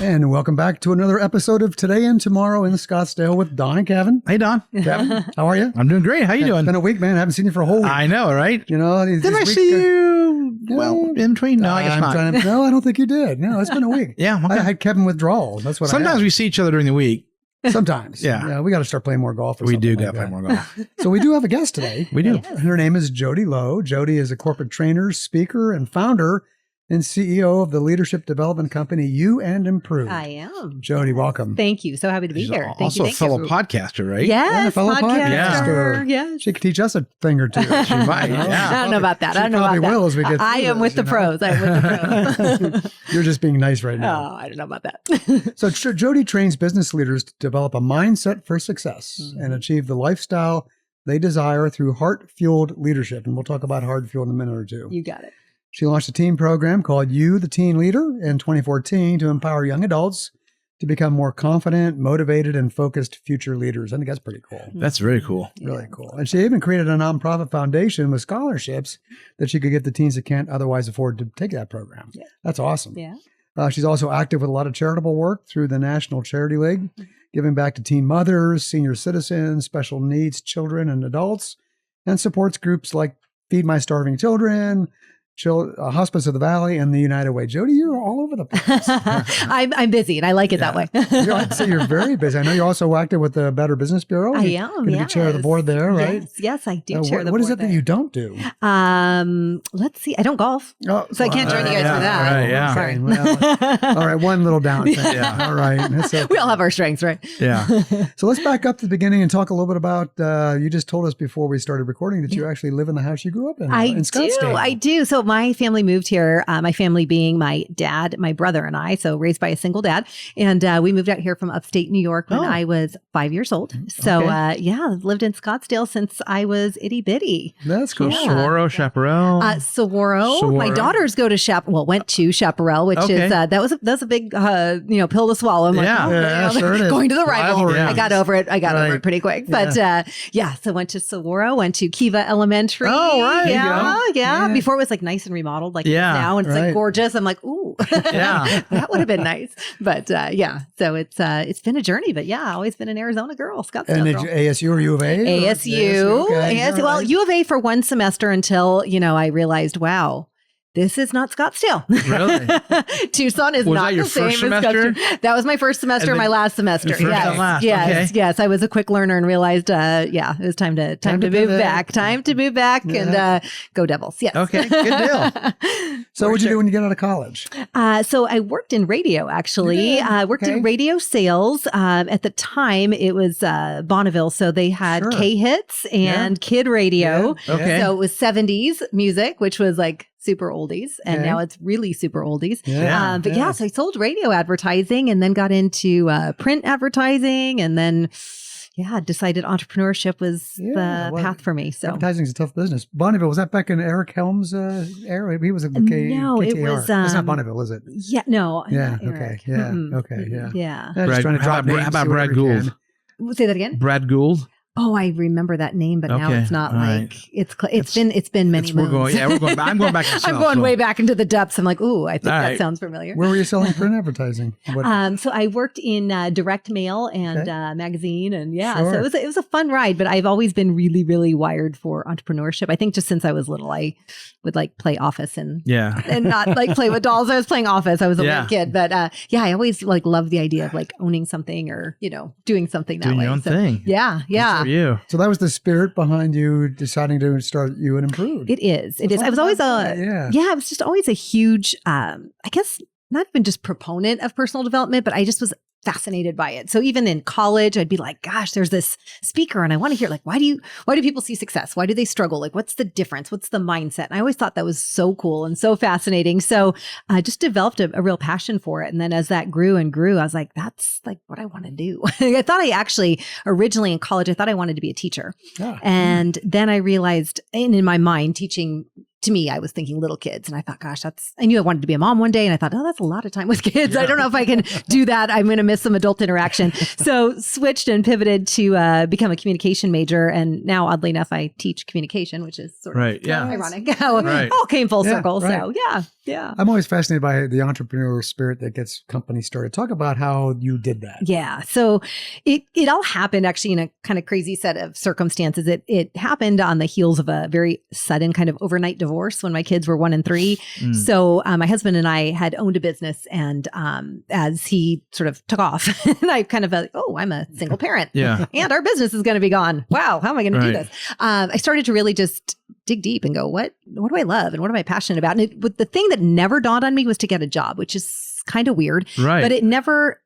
And welcome back to another episode of Today and Tomorrow in Scottsdale with Don and Kevin. Hey, Don. Kevin, how are you? I'm doing great. How you doing? It's been a week, man. I haven't seen you for a whole week. I know, right? You know, Did I see you? Well, in between? No, I guess not. No, I don't think you did. No, it's been a week. Yeah. Okay. I had Kevin withdrawals. That's what Sometimes we see each other during the week. Sometimes. Yeah. We got to start playing more golf. We do got to play more golf. So we do have a guest today. We do. Yes. Her name is Jodi Low. Jodi is a corporate trainer, speaker, and founder and CEO of the leadership development company You and Improve. I am. Jodi, welcome. Thank you. So happy to be She's here. also a fellow podcaster, right? Yes, fellow podcaster. Yes. She could teach us a thing or two. She might. Yeah. I don't know about that. She I don't know about probably that. will as we get I through am this, with the you know? pros. I'm with the pros. You're just being nice right now. Oh, I don't know about that. So Jodi trains business leaders to develop a mindset for success and achieve the lifestyle they desire through heart-fueled leadership. And we'll talk about heart-fueled in a minute or two. You got it. She launched a team program called You, the Teen Leader in 2014 to empower young adults to become more confident, motivated, and focused future leaders. I think that's pretty cool. That's very cool. Really cool. And she even created a nonprofit foundation with scholarships that she could give to teens that can't otherwise afford to take that program. Yeah. That's awesome. Yeah. She's also active with a lot of charitable work through the National Charity League, giving back to teen mothers, senior citizens, special needs children and adults, and supports groups like Feed My Starving Children, Hospice of the Valley, and the United Way. Jodi, you're all over the place. I'm busy and I like it that way. I'd say you're very busy. I know you're also active with the Better Business Bureau. I You're am. going to be chair of the board there, right? Yes, I do chair the board. What is it that you don't do? Let's see. I don't golf. Oh, So I can't join you guys for that. Right, yeah. Sorry. Well, all right, one little down thing. Yeah. All right. That's okay. We all have our strengths, right? Yeah. So let's back up to the beginning and talk a little bit about, you just told us before we started recording that you actually live in the house you grew up in Scottsdale. I do. So my family moved here, my family being my dad, my brother, and I, so raised by a single dad. And we moved out here from upstate New York when I was 5 years old. So lived in Scottsdale since I was itty bitty. That's cool. Yeah. Saguaro, Chaparral. Saguaro. My daughters go to went to Chaparral, which is that was a big pill to swallow. I'm like, sure it is. going to the rivalry. Yeah. I got over it. over it pretty quick. But so went to Saguaro, went to Kiva Elementary. Oh, right. Yeah. Before it was like nice and remodeled like now, and it's like gorgeous. I'm like, ooh, that would have been nice. But so it's been a journey. But always been an Arizona girl, Scottsdale And girl. ASU or U of A? ASU. Okay. ASU. Well, U of A for one semester until, I realized, wow, this is not Scottsdale. Really? Tucson is Was not that your the same first as semester? Scottsdale. That was my first semester, my last semester. Your first and last. Yes. I was a quick learner and realized, it was time to move back. Time to move back and go Devils. Yes. Okay. Good deal. So what'd you do when you get out of college? So I worked in radio, actually. I worked in radio sales. At the time, it was Bonneville. So they had K-Hits and Kid Radio. Yeah. Okay. So it was 70s music, which was like super oldies. And now it's really super oldies. Yeah. So I sold radio advertising and then got into print advertising and then decided entrepreneurship was the path for me. So advertising is a tough business. Bonneville, was that back in Eric Helms' era? He was a No, it KTAR. was. It's not Bonneville, is it? Yeah, no. Yeah. not Eric. Okay. Yeah. Mm-mm. Okay. Yeah. Yeah. Just trying to drop names. How about see Brad whatever you Gould? can. Say that again. Brad Gould. Oh, I remember that name, but now Okay, it's not all like right. it's been many moons. We're going back. I'm going back. I'm going way back into the depths. I'm like, ooh, I think All that right. sounds familiar. Where were you selling print advertising? So I worked in direct mail and magazine, and Sure. so it was a fun ride. But I've always been really, really wired for entrepreneurship. I think just since I was little, I would like play Office and not like play with dolls. I was playing Office. I was a little kid, but I always like loved the idea of like owning something or doing something that Doing way. your own thing. Yeah. Good for you. So that was the spirit behind you deciding to start You and Improve. It is. It is. I was always I was just always a huge, I guess not even just proponent of personal development, but I just was fascinated by it. So even in college, I'd be like, gosh, there's this speaker and I want to hear like, why do people see success? Why do they struggle? Like, what's the difference? What's the mindset? And I always thought that was so cool and so fascinating. So I just developed a real passion for it. And then as that grew and grew, I was like, that's like what I want to do. I thought I actually originally in college, I thought I wanted to be a teacher. And then I realized in my mind, teaching to me, I was thinking little kids. And I thought, gosh, I knew I wanted to be a mom one day. And I thought, oh, that's a lot of time with kids. Yeah. I don't know if I can do that. I'm going to miss some adult interaction. So switched and pivoted to become a communication major. And now, oddly enough, I teach communication, which is sort of ironic how it all came full circle. Right. So yeah. I'm always fascinated by the entrepreneurial spirit that gets companies started. Talk about how you did that. Yeah. So it all happened actually in a kind of crazy set of circumstances. It happened on the heels of a very sudden kind of overnight divorce when my kids were 1 and 3. So my husband and I had owned a business, and as he sort of took off, and I kind of felt, I'm a single parent, and our business is going to be gone. Wow, how am I going to do this? I started to really just dig deep and go, what do I love and what am I passionate about? And the thing that never dawned on me was to get a job, which is kind of weird, but I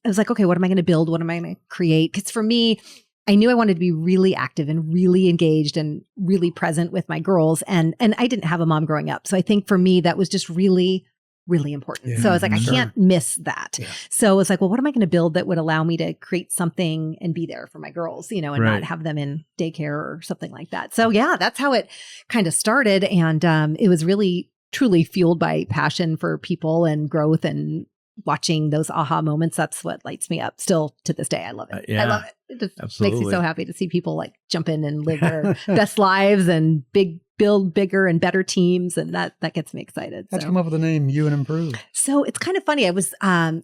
was like, okay, what am I going to build? What am I going to create? Because for me, I knew I wanted to be really active and really engaged and really present with my girls. And I didn't have a mom growing up. So I think for me, that was just really, really important. Yeah, so I was like, I can't miss that. Yeah. So I was like, well, what am I going to build that would allow me to create something and be there for my girls, and not have them in daycare or something like that. So that's how it kind of started. And it was really, truly fueled by passion for people and growth and watching those aha moments. That's what lights me up still to this day. I love it. I love it. It just makes me so happy to see people like jump in and live their best lives and build bigger and better teams. And that gets me excited. How'd you come up with the name You and Improve? So it's kind of funny. I was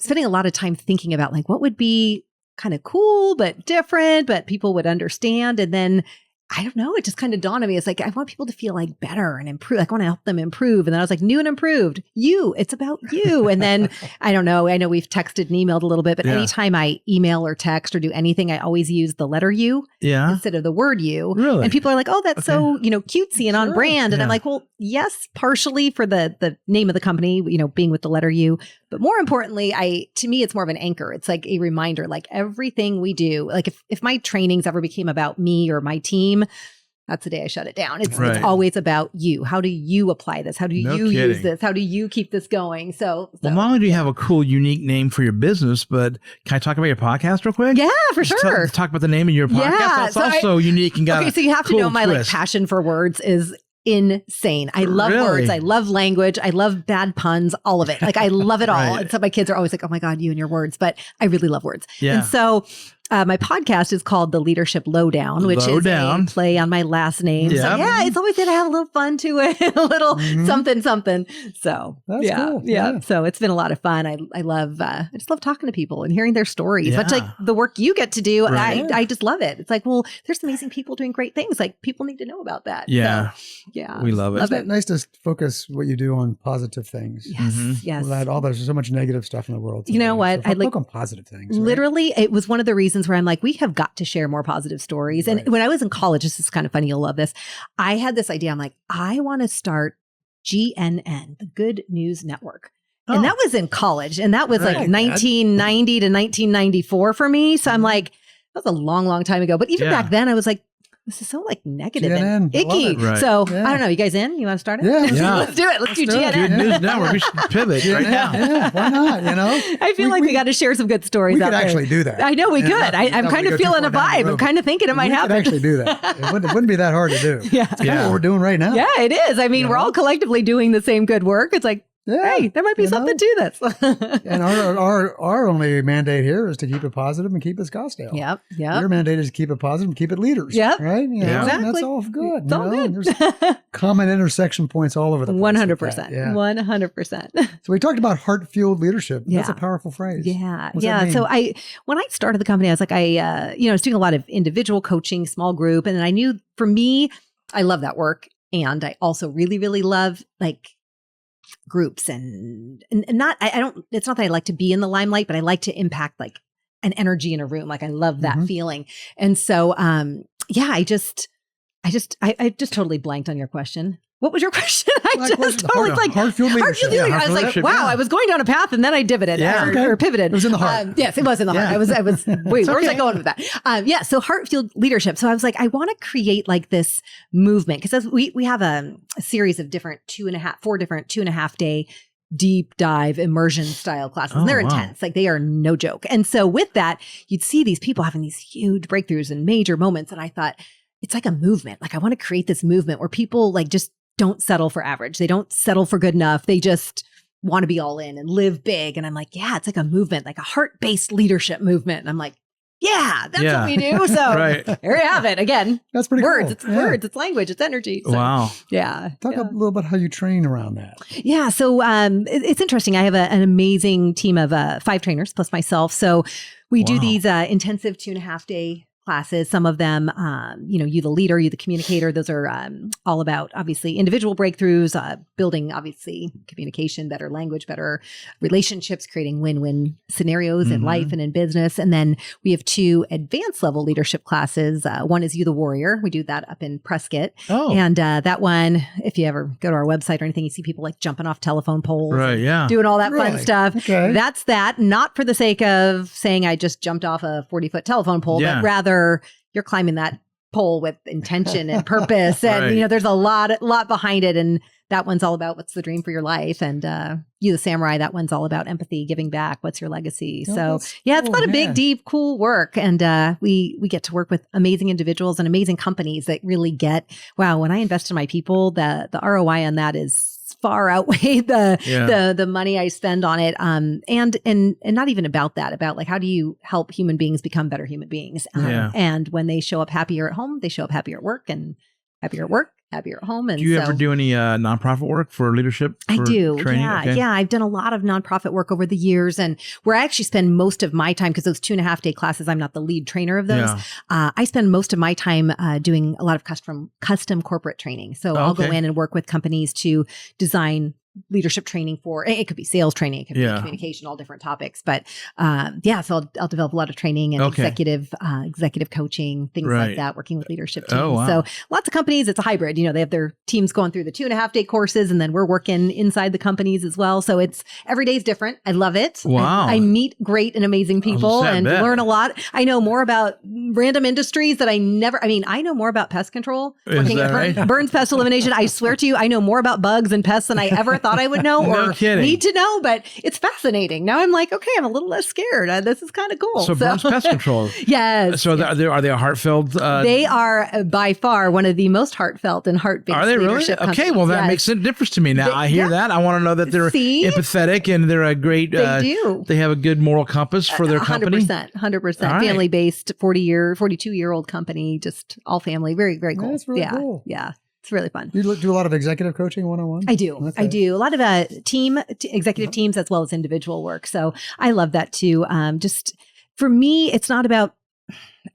spending a lot of time thinking about like what would be kind of cool, but different, but people would understand. And then I don't know. It just kind of dawned on me. It's like, I want people to feel like better and improve. Like, I want to help them improve. And then I was like, new and improved. It's about you. And then I don't know. I know we've texted and emailed a little bit, but anytime I email or text or do anything, I always use the letter U instead of the word you. Really? And people are like, oh, that's so, cutesy and on brand. And I'm like, well, yes, partially for the name of the company, being with the letter U. But more importantly, to me, it's more of an anchor. It's like a reminder, like everything we do, like if my trainings ever became about me or my team, that's the day I shut it down. It's always about you. How do you apply this? How do you use this? How do you keep this going? So not only do you have a cool, unique name for your business, but can I talk about your podcast real quick? Yeah, for sure. Talk about the name of your podcast. Yeah, that's also unique and got so you have to know my like passion for words is insane. I love words. I love language. I love bad puns, all of it. Like I love it all. And so my kids are always like, oh my God, you and your words, but I really love words. Yeah. And so my podcast is called The Leadership Lowdown, which is a play on my last name. Yep. So it's always going to have a little fun to it, a little something. So that's cool. Yeah. So it's been a lot of fun. I just love talking to people and hearing their stories. Much like the work you get to do. I just love it. It's like, well, there's amazing people doing great things. Like people need to know about that. Yeah. So, we love it. It's nice to focus what you do on positive things. Yes. There's so much negative stuff in the world today. You know what? So I look on positive things. Literally, it was one of the reasons where I'm like, we have got to share more positive stories. And when I was in college, this is kind of funny. You'll love this. I had this idea. I'm like, I want to start GNN, the Good News Network. And that was in college. And that was like 1990 to 1994 for me. So I'm like, that was a long, long time ago. But even back then, I was like, this is so like negative and icky. So I don't know. You guys in? You want to start it? Yeah. Let's do it. Let's do GNN. Good News Network. We should pivot right now. Yeah, why not? I feel like we got to share some good stories out there. We could actually do that. I know we could. I'm kind of feeling a vibe. I'm kind of thinking it might happen. We could actually do that. It wouldn't be that hard to do. It's kind of what we're doing right now. Yeah, it is. I mean, we're all collectively doing the same good work. It's like, hey, there might be something to this. And our only mandate here is to keep it positive and keep it Scottsdale. Yep. Your mandate is to keep it positive and keep it leaders. Yep. Right? Exactly. That's all good. It's all good. There's common intersection points all over the place. 100%. 100%. So we talked about heart-fueled leadership. That's a powerful phrase. Yeah. So when I started the company, I was like, I was doing a lot of individual coaching, small group. And then I knew for me, I love that work. And I also really, really love like groups and not, it's not that I like to be in the limelight, but I like to impact like an energy in a room. Like I love that feeling. And so, I just totally blanked on your question. What was your question? Heart-fueled leadership. I was like, wow, I was going down a path and then I divoted or pivoted. It was in the heart. Yes, it was in the heart. I was, wait, where was I going with that? So heart-fueled leadership. So I was like, I want to create like this movement because we have a series of different 2.5 day deep dive immersion style classes. And they're intense. Like they are no joke. And so with that, you'd see these people having these huge breakthroughs and major moments. And I thought, it's like a movement. Like I want to create this movement where people like just don't settle for average. They don't settle for good enough. They just want to be all in and live big. And I'm like, yeah, it's like a movement, like a heart-based leadership movement. And I'm like, yeah, that's what we do. So there you have it. Again, that's pretty words. cool. It's words. It's language. It's energy. So, wow. Yeah. Talk a little about how you train around that. Yeah. So it's interesting. I have an amazing team of 5 trainers plus myself. So we do these intensive 2.5 day classes. Some of them, you the leader, you the communicator. Those are all about obviously individual breakthroughs, building obviously communication, better language, better relationships, creating win-win scenarios in life and in business. And then we have 2 advanced level leadership classes. One is You the Warrior. We do that up in Prescott. Oh. And that one, if you ever go to our website or anything, you see people like jumping off telephone poles, doing all that fun stuff. Okay. That's that. Not for the sake of saying I just jumped off a 40-foot telephone pole, but rather you're climbing that pole with intention and purpose. And, there's a lot behind it. And that one's all about what's the dream for your life. And You the Samurai, that one's all about empathy, giving back. What's your legacy? So yeah, it's a lot of big, deep, cool work. And we get to work with amazing individuals and amazing companies that really get, wow, when I invest in my people, the ROI on that is far outweigh the money I spend on it. And not even about that, about like, how do you help human beings become better human beings? And when they show up happier at home, they show up happier at work, and happier at work, happier at home. And do you ever do any nonprofit work for leadership? I do. Training? Yeah. I've done a lot of nonprofit work over the years, and where I actually spend most of my time, because those 2.5 day classes, I'm not the lead trainer of those. I spend most of my time doing a lot of custom corporate training. So I'll go in and work with companies to design leadership training for, it could be sales training, it could be communication, all different topics. But so I'll develop a lot of training and executive coaching, things like that, working with leadership teams. So lots of companies, it's a hybrid. They have their teams going through the 2.5 day courses, and then we're working inside the companies as well. So it's every day is different. I love it. Wow. I meet great and amazing people and learn a lot. I know more about random industries that I know more about pest control, working at Burns Pest Elimination. I swear to you, I know more about bugs and pests than I ever thought I would know or need to know, but it's fascinating. Now I'm like, okay, I'm a little less scared. This is kind of cool. So Burns Pest Control. Yes. So are they a heartfelt? They are by far one of the most heartfelt and heart-based Are they really? leadership Okay, companies. well that makes a difference to me now. I hear that. I want to know that they're empathetic and they're a great. They do. They have a good moral compass for their company. 100%. Family-based, 42-year-old company, just all family. Very, very cool. That's really cool. Yeah. It's really fun. You do a lot of executive coaching one-on-one? I do. Okay. I do. A lot of executive teams as well as individual work. So I love that too. Just for me, it's not about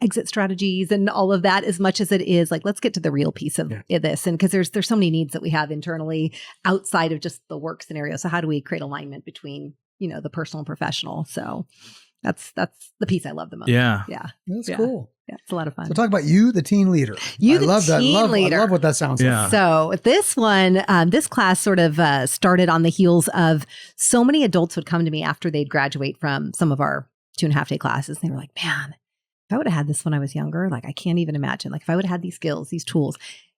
exit strategies and all of that as much as it is like, let's get to the real piece of this. And because there's so many needs that we have internally outside of just the work scenario. So how do we create alignment between, the personal and professional? So that's the piece I love the most. Yeah. That's cool. Yeah, it's a lot of fun. So talk about you, the teen leader. I love that. I love what that sounds like. So this one, this class sort of started on the heels of so many adults would come to me after they'd graduate from some of our 2.5 day classes. And they were like, man, if I would have had this when I was younger, like I can't even imagine. Like if I would have had these skills, these tools.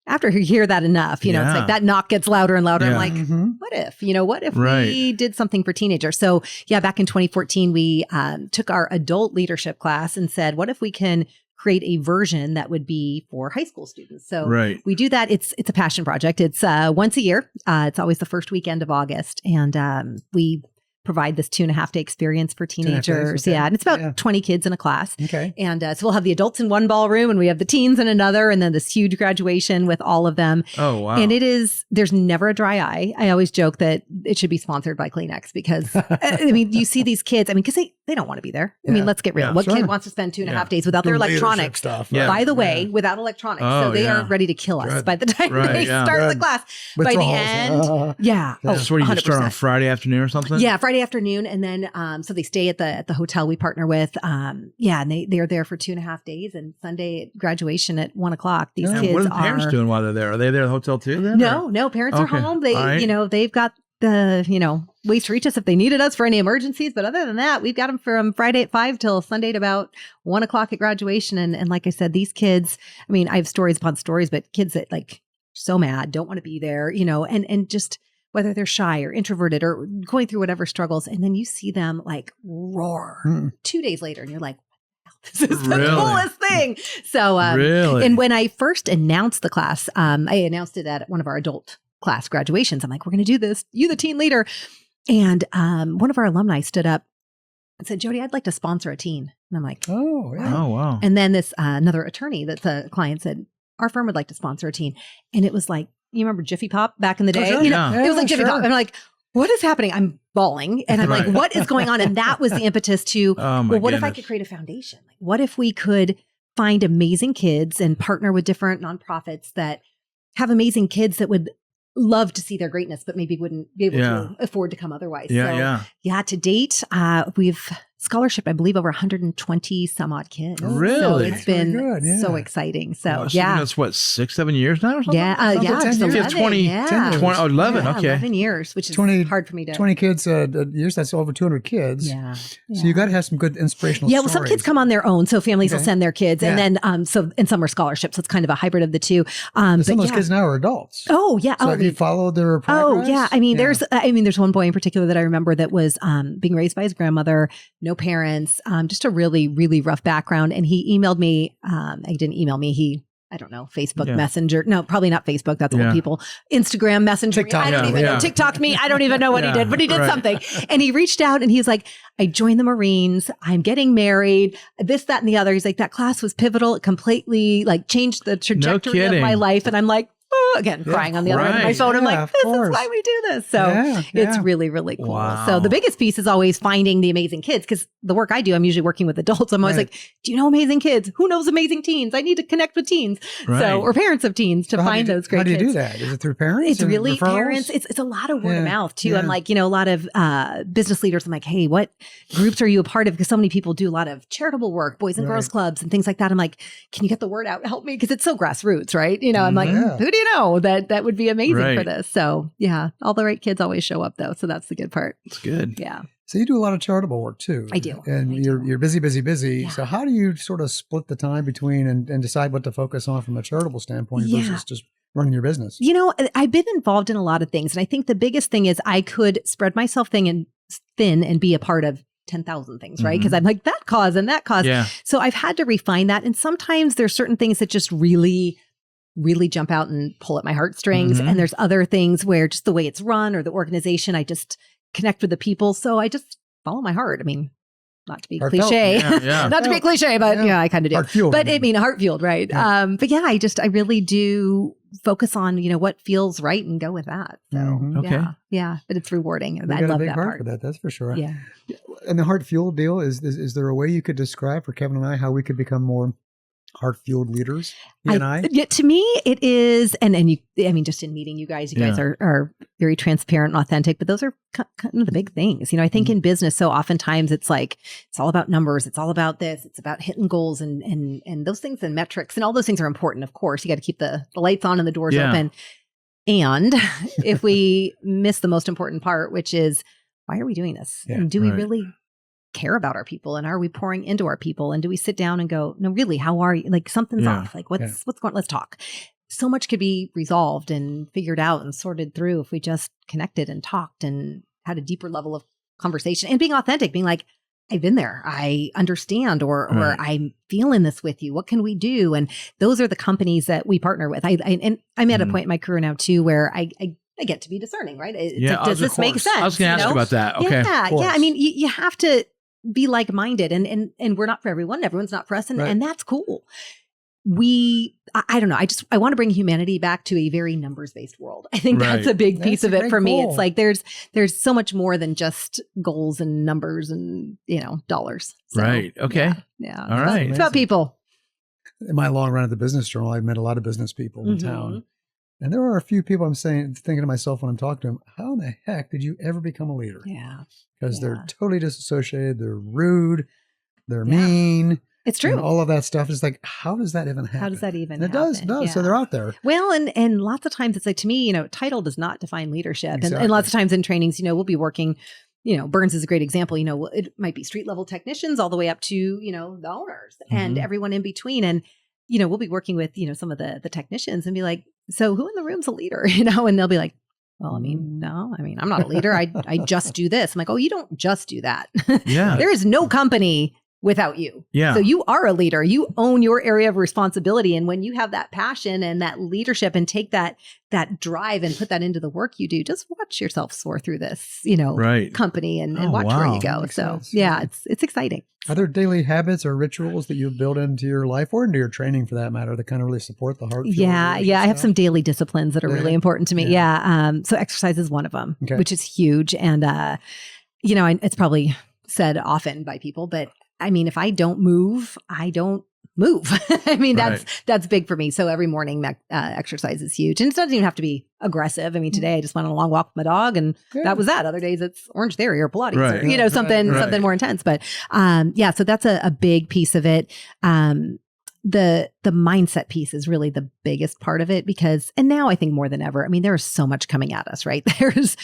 After you hear that enough, it's like that knock gets louder and louder. I'm like, what if we did something for teenagers? So back in 2014, we took our adult leadership class and said, what if we can create a version that would be for high school students? So we do that. It's a passion project. It's once a year. It's always the first weekend of August. And we provide this 2.5 day experience for teenagers. Okay. And it's about 20 kids in a class. Okay. And so we'll have the adults in one ballroom and we have the teens in another, and then this huge graduation with all of them. Oh, wow. And there's never a dry eye. I always joke that it should be sponsored by Kleenex because you see these kids, because they don't want to be there. Let's get real. What kid wants to spend 2.5 days without their electronics? Stuff, By the way, without electronics. So they are ready to kill us by the time they start the class. By the end. That's where you just start on Friday afternoon or something? Yeah, Friday afternoon. And then, so they stay at the hotel we partner with. And they're there for 2.5 days, and Sunday at graduation at 1:00. These kids what are the parents doing while they're there? Are they there at the hotel too then? No, parents are home. They, they've got the, ways to reach us if they needed us for any emergencies. But other than that, we've got them from Friday at 5 till Sunday at about 1:00 at graduation. And like I said, these kids, I have stories upon stories, but kids that like so mad, don't want to be there, and just whether they're shy or introverted or going through whatever struggles. And then you see them like roar 2 days later and you're like, this is the coolest thing. So, and when I first announced the class, I announced it at one of our adult class graduations. I'm like, we're going to do this. You, the teen leader. And one of our alumni stood up and said, Jodi, I'd like to sponsor a teen. And I'm like, oh, yeah. Oh, wow. And then this another attorney that's a client said, our firm would like to sponsor a teen. And it was like, you remember Jiffy Pop back in the day? sure. You know, Yeah. it was like Jiffy Sure. Pop. I'm like, what is happening? I'm bawling. And I'm like, Right. what is going on? And that was the impetus to, Oh, my well, what if I goodness. could create a foundation? Like, what if we could find amazing kids and partner with different nonprofits that have amazing kids that would love to see their greatness, but maybe wouldn't be able to afford to come otherwise. Yeah, Yeah, to date, we've scholarshiped, I believe, over 120 some odd kids. Really? So That's it's been really good, so yeah. exciting. So Well, yeah. That's what, 6-7 years now or something? Yeah, Sounds like 10 just years. 11, 20, yeah. 10 years. 11, Yeah, okay. 11 years, which is 20 hard for me to. 20 kids years, that's over 200 kids. Yeah. So you got to have some good inspirational Yeah, well, stories. some kids come on their own, so families will Okay. send their kids, and then and some are scholarships. So it's kind of a hybrid of the two. But some of those kids now are adults. Oh yeah. So have you followed their progress? Oh yeah. I mean, there's one boy in particular that I remember that was being raised by his grandmother, no parents, just a really, really rough background. And he emailed me. He didn't email me. I don't know, Facebook Yeah. Messenger. No, probably not Facebook. That's Yeah. old people. Instagram Messenger. TikTok. I don't Yeah, even know. yeah. TikTok me. I don't even know what Yeah, he did, but he did right. something. And he reached out and he was like, I joined the Marines. I'm getting this, that, and the other. He's like, that class was pivotal. It completely like changed the trajectory of kidding. my life. And I'm like, again, Yeah, crying on the other end of my right. phone. I'm Yeah, like, of this course. is why we do this. So Yeah, it's yeah. really, really cool. Wow. So the biggest piece is always finding the amazing kids, because the work I do, I'm usually working with adults. I'm always Right. like, do you know amazing kids? Who knows amazing teens? I need to connect with teens. Right. So, or parents of teens to So how find do you, those great How do you kids. do that? Is it through parents? It's and really referrals? parents. It's a lot of word of Yeah, mouth too. yeah. I'm like, a lot of business leaders. I'm like, hey, what groups are you a part of? Because so many people do a lot of charitable work, boys and girls Right. clubs and things like that. I'm like, can you get the word out? Help me, because it's so grassroots, right? I'm like, Yeah. who do you know that would be amazing for Right. this? So yeah, all the right kids always show up though. So that's the good part. It's good. Yeah. So you do a lot of charitable work too. I do. And I you're do. you're busy. Yeah. So how do you sort of split the time between and decide what to focus on from a charitable standpoint Yeah. versus just running your business? I've been involved in a lot of things. And I think the biggest thing is I could spread myself thin and be a part of 10,000 things, right? Mhm. Because I'm like that cause and that cause. Yeah. So I've had to refine that. And sometimes there's certain things that just really, really jump out and pull at my heartstrings. Mhm. And there's other things where just the way it's run or the organization, I just connect with the people. So I just follow my heart. I mean, not to be Heartfelt. cliche, Yeah, yeah. not to be cliche, but Yeah. yeah, I kind of do. Heart fueled. But I mean, heart fueled, right? Yeah. But yeah, I really do focus on, what feels right and go with that. So Mhm. Okay. yeah, but it's rewarding. You And I got a love big that heart part. for that. That's for sure. Yeah. And the heart fueled deal is there a way you could describe for Kevin and I how we could become more heart fueled leaders? You and I. Yeah, to me, it is, and you. I mean, just in meeting you guys are very transparent and authentic. But those are kind of the big things. I think in business, so oftentimes it's like it's all about numbers. It's all about this. It's about hitting goals and those things and metrics and all those things are important. Of course, you got to keep the lights on and the doors Yeah. open. And if we miss the most important part, which is why are we doing this? Yeah, and do we right. really care about our people, and are we pouring into our people, and do we sit down and go, no, really, how are you? Like something's Yeah. off. Like what's going, let's talk. So much could be resolved and figured out and sorted through if we just connected and talked and had a deeper level of conversation and being authentic, being like, I've been there. I understand, or Right. I'm feeling this with you. What can we do? And those are the companies that we partner with. And I'm at a Mhm. point in my career now too, where I get to be discerning, right? It's Yeah. like, does of this make course. sense? I was going to ask you about that. Okay. Yeah. course. Yeah. I mean, you have to be like-minded, and we're not for everyone. Everyone's not for us. Right. And that's cool. I don't know. I want to bring humanity back to a very numbers-based world. I think that's Right. a big piece That's of a it great for me. goal. It's like there's so much more than just goals and numbers and dollars. So, Right. Okay. Yeah. All right. It's about people. In my long run at the Business Journal, I've met a lot of business people in Mhm. town. And there are a few people thinking to myself when I'm talking to them, how in the heck did you ever become a leader? Yeah. Because they're Yeah. totally disassociated. They're rude. They're Yeah. mean. It's true. And all of that stuff is like, how does that even happen? How does that even And it happen? does. So Yeah. they're out there. Well, and lots of times it's like, to me, title does not define leadership. And Exactly. lots of times in trainings, we'll be working, Burns is a great example. It might be street level technicians all the way up to, the owners and Mhm. everyone in between. And, we'll be working with, some of the technicians and be like, so who in the room's a leader? And they'll be like, well, no, I'm not a leader. I just do this. I'm like, oh, you don't just do that. Yeah. There is no company without you. Yeah. So you are a leader. You own your area of responsibility. And when you have that passion and that leadership and take that drive and put that into the work you do, just watch yourself soar through this, company and watch where you go. Makes So sense. it's exciting. Are there daily habits or rituals that you build into your life or into your training for that matter that kind of really support the heart? Yeah. I have some daily disciplines that are really important to me. Yeah. So exercise is one of them, Okay. which is huge. And, it's probably said often by people, but I mean, if I don't move, I don't move. I mean, that's big for me. So every morning exercise is huge. And it doesn't even have to be aggressive. I mean, today I just went on a long walk with my dog and that was that. Other days it's Orange Theory or Pilates or, something more intense. But so that's a big piece of it. The mindset piece is really the biggest part of it and now I think more than ever, I mean, there's so much coming at us, right? There's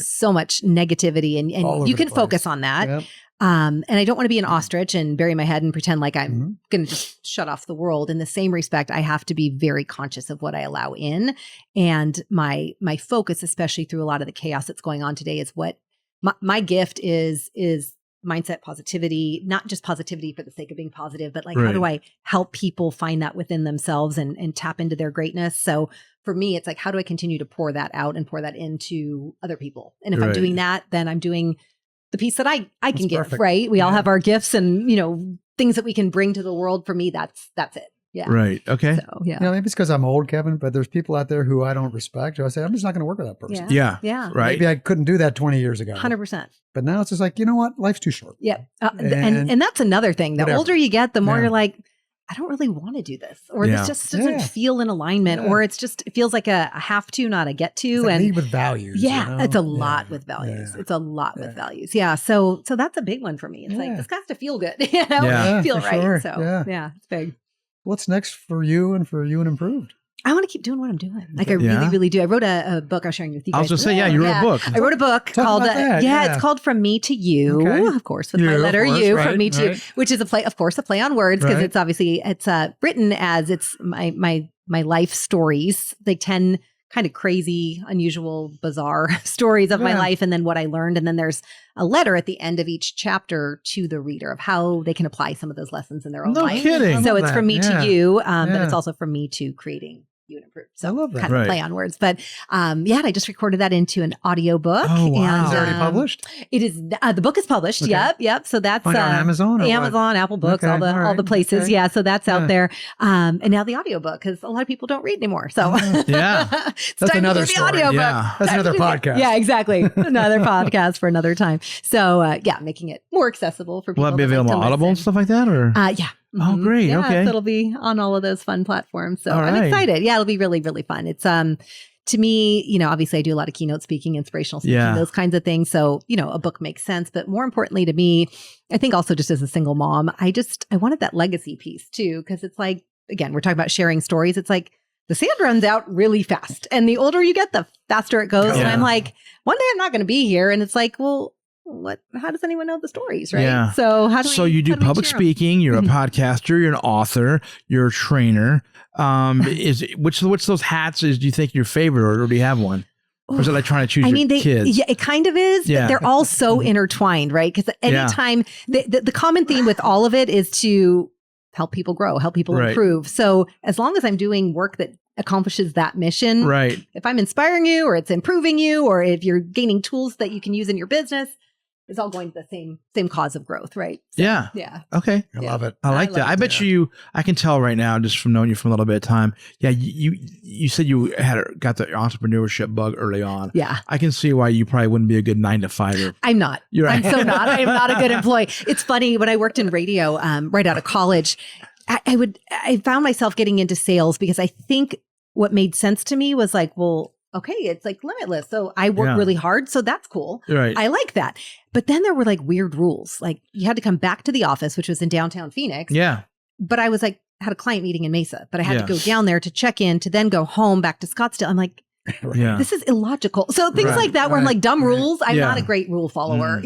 so much negativity and you can focus on that. Yep. And I don't want to be an ostrich and bury my head and pretend like I'm going to just shut off the world. In the same respect, I have to be very conscious of what I allow in. And my focus, especially through a lot of the chaos that's going on today, is what my gift is mindset positivity, not just positivity for the sake of being positive, but like, how do I help people find that within themselves and tap into their greatness? So for me, it's like, how do I continue to pour that out and pour that into other people? And if I'm doing that, then I'm doing the piece that I can give, right? We all have our gifts and, things that we can bring to the world. For me, that's it. Yeah. Right. Okay. So, Maybe it's because I'm old, Kevin, but there's people out there who I don't respect. Who I say, I'm just not going to work with that person. Yeah. Right. Maybe I couldn't do that 20 years ago. 100%. But now it's just like, you know what? Life's too short. Yeah. And that's another thing. The whatever. older you get, the more you're like, I don't really want to do this, or this just doesn't feel in alignment, or it feels like a have to, not a get to. It's like and lead with values. it's a lot with values. Yeah. It's a lot with values. Yeah. So that's a big one for me. It's like, this has to feel good, feel right. Sure. So it's big. What's next for you and and Improved? I want to keep doing what I'm doing. Like I really, really do. I wrote a book I was sharing with you guys. I was just saying, you wrote a book. I wrote a book called, it's called From Me to You, of course, with my letter U, From Me to, which is a play on words, because it's obviously, it's written as it's my life stories, like 10 kind of crazy, unusual, bizarre stories of my life, and then what I learned. And then there's a letter at the end of each chapter to the reader of how they can apply some of those lessons in their own life. No kidding. So it's From Me to You, but it's also From Me to Creating You and Improved. So I love that. Kind of play on words. But and I just recorded that into an audiobook. Oh, wow. Is it already published? It is. The book is published. Okay. Yep. So that's Find it on Amazon? Or Amazon, Apple Books, all the places. Okay. Yeah. So that's out there. And now the audiobook, because a lot of people don't read anymore. So That's time another to do the story. audiobook. Yeah. That's another podcast. Yeah, exactly. Another podcast for another time. So making it more accessible for people. Will that be available on Audible and stuff like that? Or yeah. Oh, great. Yeah, Okay. So it'll be on all of those fun platforms. So All I'm right. excited. Yeah, it'll be really, really fun. It's to me, obviously I do a lot of keynote speaking, inspirational speaking, those kinds of things. So, a book makes sense. But more importantly to me, I think also just as a single mom, I wanted that legacy piece too. Because it's like, again, we're talking about sharing stories. It's like the sand runs out really fast. And the older you get, the faster it goes. Yeah. And I'm like, one day I'm not going to be here. And it's like, well, how does anyone know the stories, right? Yeah. So you do public speaking, you're a podcaster, you're an author, you're a trainer. Which those hats do you think your favorite, or do you have one? Or is it like trying to choose your kids? Yeah, it kind of is, but they're all so intertwined, right? Because anytime the common theme with all of it is to help people grow, help people improve. So as long as I'm doing work that accomplishes that mission, right? If I'm inspiring you, or it's improving you, or if you're gaining tools that you can use in your business, it's all going to the same cause of growth, right? So, yeah. Okay. I love it. I like that. I bet I can tell right now, just from knowing you for a little bit of time. Yeah. You said you got the entrepreneurship bug early on. Yeah. I can see why you probably wouldn't be a good 9-to-5er. I'm not. You're right. I'm so not. I am not a good employee. It's funny, when I worked in radio, right out of college, I found myself getting into sales because I think what made sense to me was like, well, okay, it's like limitless. So I work really hard. So that's cool. Right. I like that. But then there were like weird rules. Like you had to come back to the office, which was in downtown Phoenix. Yeah. But I was like, had a client meeting in Mesa, but I had to go down there to check in, to then go home back to Scottsdale. I'm like, this is illogical. So things like that where I'm like, dumb rules. I'm not a great rule follower.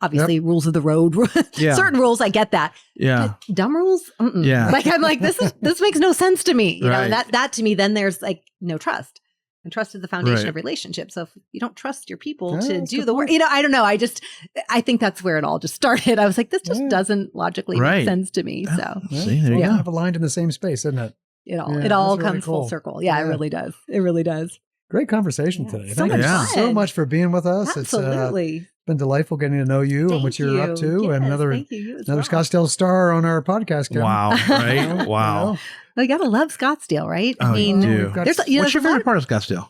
Obviously rules of the road, certain rules. I get that. Yeah. But dumb rules. Yeah. Like I'm like, this makes no sense to me. You know, and that to me, then there's like no trust. And trust is the foundation Right. of relationships. So if you don't trust your people Yeah, to that's a do good the work, point. I don't know. I think that's where it all just started. I was like, this just Yeah. doesn't logically Right. make sense to me. So See, there you Well, go. kind of aligned in the same space, isn't it? it all Yeah, it all that's really comes full cool. circle. Yeah, Yeah. it really does. It really does. Great conversation Yeah, today. so Thank much you fun. so much for being with us. Absolutely. It's been delightful getting to know you and what you're up to. Yes, And another thank you. You as another well. Scottsdale star on our podcast. Kim. Wow. Right? You know, Wow. you know. Well, you gotta love Scottsdale, right? Oh, you do. we've got- there's What's there's your a lot favorite part of Scottsdale?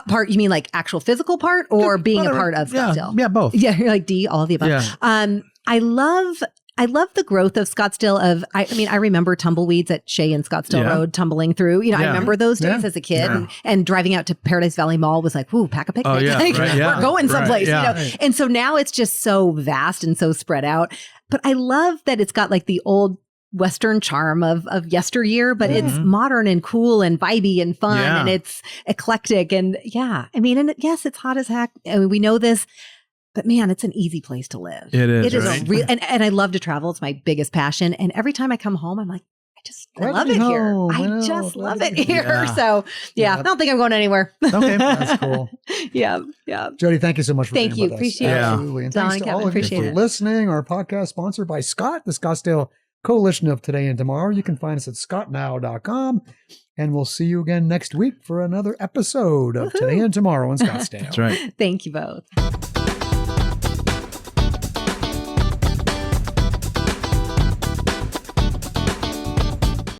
part. You mean like actual physical part or being Whatever. a part of Scottsdale? Yeah, both. Yeah, you're like D, all of the above. Yeah. I love the growth of Scottsdale. I remember tumbleweeds at Shea and Scottsdale Yeah. Road tumbling through. I Yeah. remember those days Yeah. as a kid, Yeah. and driving out to Paradise Valley Mall was like, "Ooh, pack a picnic! Oh, yeah, Like, right, yeah. we're going Right, someplace." yeah. Right. And so now it's just so vast and so spread out. But I love that it's got like the old Western charm of yesteryear, but it's Mhm. modern and cool and vibey and fun, Yeah. and it's eclectic. And yeah, and yes, it's hot as heck. I mean, we know this. But man, it's an easy place to live. It is. It is right? a real, and I love to travel. It's my biggest passion. And every time I come home, I'm like, I Glad to love be it here. home. I I know, just glad love to it be here. home. Yeah. So yeah, Yeah. I don't think I'm going anywhere. Okay. That's cool. yeah. Jody, thank you so much for Thank being you. with us. Appreciate it. Absolutely. And Don thanks and to Kevin, all of you appreciate for it. listening. Our podcast sponsored by Scott, the Scottsdale Coalition of Today and Tomorrow. You can find us at scottnow.com. And we'll see you again next week for another episode of Woohoo. Today and Tomorrow in Scottsdale. That's right. Thank you both.